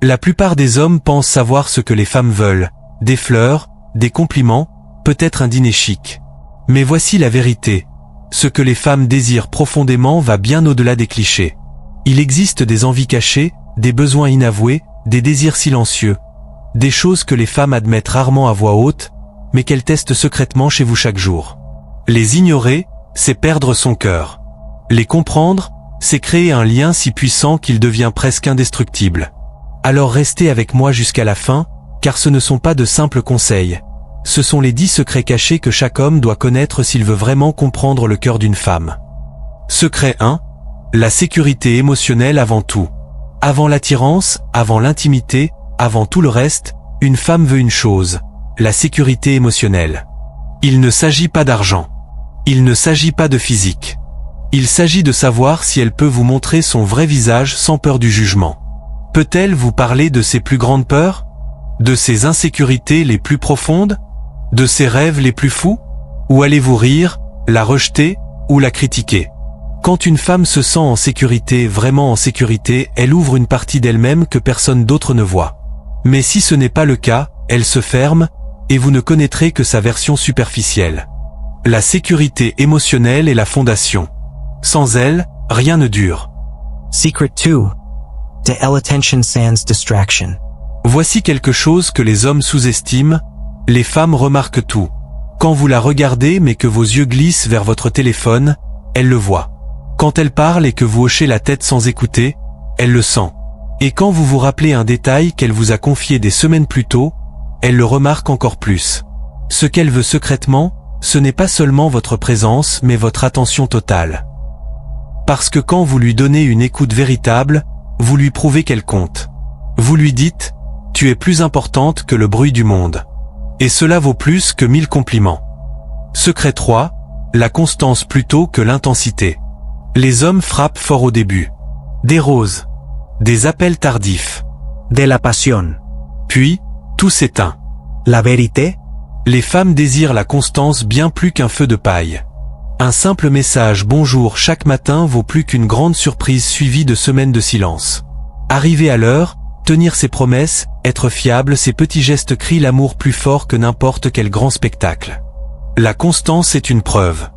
La plupart des hommes pensent savoir ce que les femmes veulent, des fleurs, des compliments, peut-être un dîner chic. Mais voici la vérité. Ce que les femmes désirent profondément va bien au-delà des clichés. Il existe des envies cachées, des besoins inavoués, des désirs silencieux. Des choses que les femmes admettent rarement à voix haute, mais qu'elles testent secrètement chez vous chaque jour. Les ignorer, c'est perdre son cœur. Les comprendre, c'est créer un lien si puissant qu'il devient presque indestructible. Alors restez avec moi jusqu'à la fin, car ce ne sont pas de simples conseils. Ce sont les 10 secrets cachés que chaque homme doit connaître s'il veut vraiment comprendre le cœur d'une femme. Secret 1. La sécurité émotionnelle avant tout. Avant l'attirance, avant l'intimité, avant tout le reste, une femme veut une chose, la sécurité émotionnelle. Il ne s'agit pas d'argent. Il ne s'agit pas de physique. Il s'agit de savoir si elle peut vous montrer son vrai visage sans peur du jugement. Peut-elle vous parler de ses plus grandes peurs? De ses insécurités les plus profondes? De ses rêves les plus fous? Ou allez-vous rire, la rejeter, ou la critiquer? Quand une femme se sent en sécurité, vraiment en sécurité, elle ouvre une partie d'elle-même que personne d'autre ne voit. Mais si ce n'est pas le cas, elle se ferme, et vous ne connaîtrez que sa version superficielle. La sécurité émotionnelle est la fondation. Sans elle, rien ne dure. Secret 2. The attention sans distraction. Voici quelque chose que les hommes sous-estiment, les femmes remarquent tout. Quand vous la regardez mais que vos yeux glissent vers votre téléphone, elle le voit. Quand elle parle et que vous hochez la tête sans écouter, elle le sent. Et quand vous vous rappelez un détail qu'elle vous a confié des semaines plus tôt, elle le remarque encore plus. Ce qu'elle veut secrètement, ce n'est pas seulement votre présence mais votre attention totale. Parce que quand vous lui donnez une écoute véritable, vous lui prouvez qu'elle compte. Vous lui dites, tu es plus importante que le bruit du monde. Et cela vaut plus que 1000 compliments. Secret 3, la constance plutôt que l'intensité. Les hommes frappent fort au début. Des roses. Des appels tardifs. De la passion. Puis, tout s'éteint. La vérité? Les femmes désirent la constance bien plus qu'un feu de paille. Un simple message bonjour chaque matin vaut plus qu'une grande surprise suivie de semaines de silence. Arriver à l'heure, tenir ses promesses, être fiable, ces petits gestes crient l'amour plus fort que n'importe quel grand spectacle. La constance est une preuve.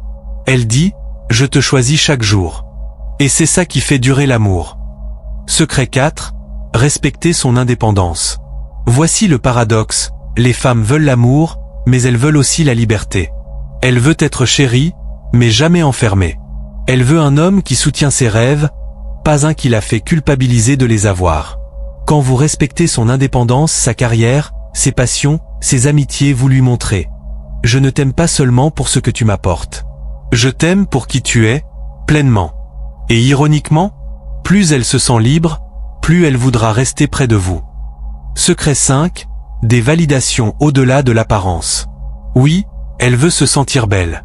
Elle dit, je te choisis chaque jour. Et c'est ça qui fait durer l'amour. Secret 4, respecter son indépendance. Voici le paradoxe, les femmes veulent l'amour, mais elles veulent aussi la liberté. Elle veut être chérie, mais jamais enfermée. Elle veut un homme qui soutient ses rêves, pas un qui la fait culpabiliser de les avoir. Quand vous respectez son indépendance, sa carrière, ses passions, ses amitiés, vous lui montrez. Je ne t'aime pas seulement pour ce que tu m'apportes. Je t'aime pour qui tu es, pleinement. Et ironiquement, plus elle se sent libre, plus elle voudra rester près de vous. Secret 5, des validations au-delà de l'apparence. Oui, elle veut se sentir belle.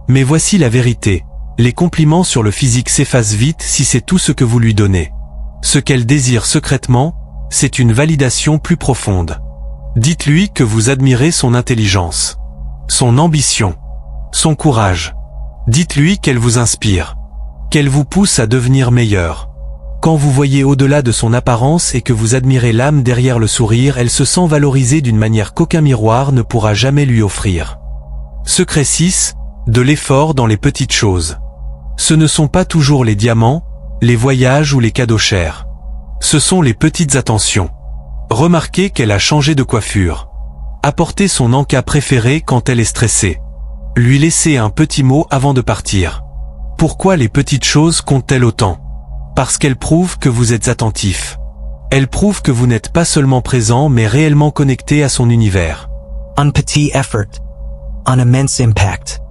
Mais voici la vérité, les compliments sur le physique s'effacent vite si c'est tout ce que vous lui donnez. Ce qu'elle désire secrètement, c'est une validation plus profonde. Dites-lui que vous admirez son intelligence, son ambition, son courage. Dites-lui qu'elle vous inspire, qu'elle vous pousse à devenir meilleur. Quand vous voyez au-delà de son apparence et que vous admirez l'âme derrière le sourire, elle se sent valorisée d'une manière qu'aucun miroir ne pourra jamais lui offrir. Secret 6, de l'effort dans les petites choses. Ce ne sont pas toujours les diamants, les voyages ou les cadeaux chers. Ce sont les petites attentions. Remarquez qu'elle a changé de coiffure. Apporter son encas préféré quand elle est stressée. Lui laisser un petit mot avant de partir. Pourquoi les petites choses comptent-elles autant? Parce qu'elles prouvent que vous êtes attentif. Elles prouvent que vous n'êtes pas seulement présent mais réellement connecté à son univers. Un petit effort. Un immense impact.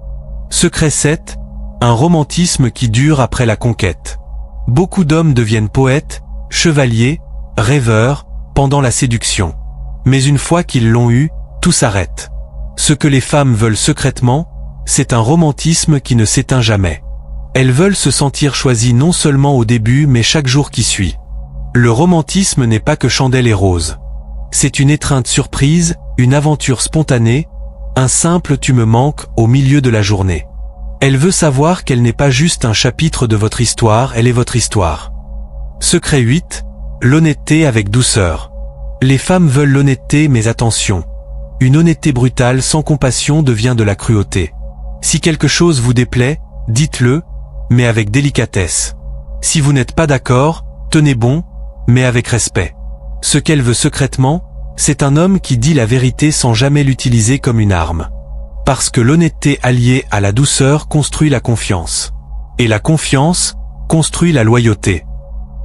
Secret 7, un romantisme qui dure après la conquête. Beaucoup d'hommes deviennent poètes, chevaliers, rêveurs, pendant la séduction. Mais une fois qu'ils l'ont eu, tout s'arrête. Ce que les femmes veulent secrètement, c'est un romantisme qui ne s'éteint jamais. Elles veulent se sentir choisies non seulement au début mais chaque jour qui suit. Le romantisme n'est pas que chandelle et rose. C'est une étreinte surprise, une aventure spontanée, un simple « tu me manques » au milieu de la journée. Elle veut savoir qu'elle n'est pas juste un chapitre de votre histoire, elle est votre histoire. Secret 8, l'honnêteté avec douceur. Les femmes veulent l'honnêteté, mais attention. Une honnêteté brutale sans compassion devient de la cruauté. Si quelque chose vous déplaît, dites-le, mais avec délicatesse. Si vous n'êtes pas d'accord, tenez bon, mais avec respect. Ce qu'elle veut secrètement, c'est un homme qui dit la vérité sans jamais l'utiliser comme une arme. Parce que l'honnêteté alliée à la douceur construit la confiance. Et la confiance construit la loyauté.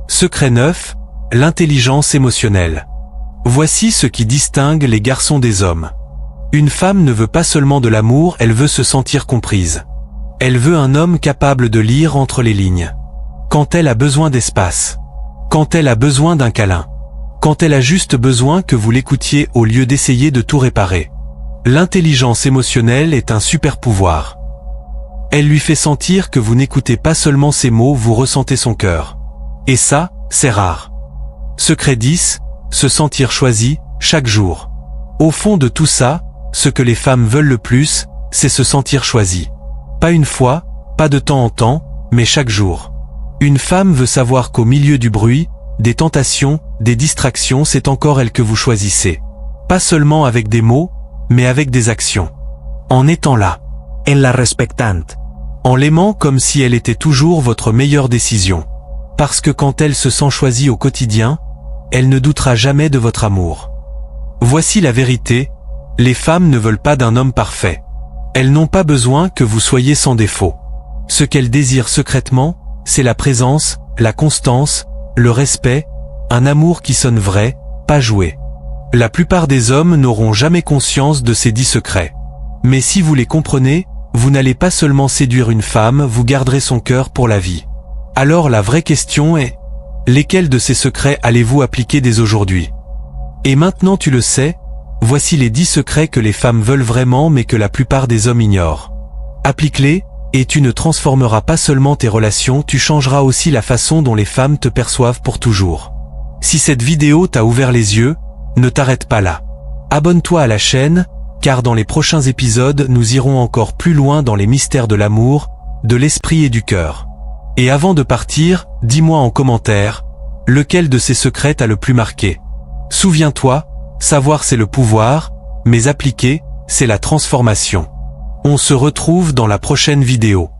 Secret 9, l'intelligence émotionnelle. Voici ce qui distingue les garçons des hommes. Une femme ne veut pas seulement de l'amour, elle veut se sentir comprise. Elle veut un homme capable de lire entre les lignes. Quand elle a besoin d'espace. Quand elle a besoin d'un câlin. Quand elle a juste besoin que vous l'écoutiez au lieu d'essayer de tout réparer. L'intelligence émotionnelle est un super pouvoir. Elle lui fait sentir que vous n'écoutez pas seulement ses mots, vous ressentez son cœur. Et ça, c'est rare. Secret 10, se sentir choisi, chaque jour. Au fond de tout ça, ce que les femmes veulent le plus, c'est se sentir choisi. Pas une fois, pas de temps en temps, mais chaque jour. Une femme veut savoir qu'au milieu du bruit, des tentations, des distractions, c'est encore elle que vous choisissez. Pas seulement avec des mots, mais avec des actions. En étant là. En la respectant. En l'aimant comme si elle était toujours votre meilleure décision. Parce que quand elle se sent choisie au quotidien, elle ne doutera jamais de votre amour. Voici la vérité, les femmes ne veulent pas d'un homme parfait. Elles n'ont pas besoin que vous soyez sans défaut. Ce qu'elles désirent secrètement, c'est la présence, la constance, le respect, un amour qui sonne vrai, pas joué. La plupart des hommes n'auront jamais conscience de ces 10 secrets. Mais si vous les comprenez, vous n'allez pas seulement séduire une femme, vous garderez son cœur pour la vie. Alors la vraie question est, lesquels de ces secrets allez-vous appliquer dès aujourd'hui? Et maintenant tu le sais, voici les 10 secrets que les femmes veulent vraiment mais que la plupart des hommes ignorent. Applique-les, et tu ne transformeras pas seulement tes relations, tu changeras aussi la façon dont les femmes te perçoivent pour toujours. Si cette vidéo t'a ouvert les yeux, ne t'arrête pas là. Abonne-toi à la chaîne, car dans les prochains épisodes nous irons encore plus loin dans les mystères de l'amour, de l'esprit et du cœur. Et avant de partir, dis-moi en commentaire, lequel de ces secrets t'a le plus marqué. Souviens-toi, savoir c'est le pouvoir, mais appliquer, c'est la transformation. On se retrouve dans la prochaine vidéo.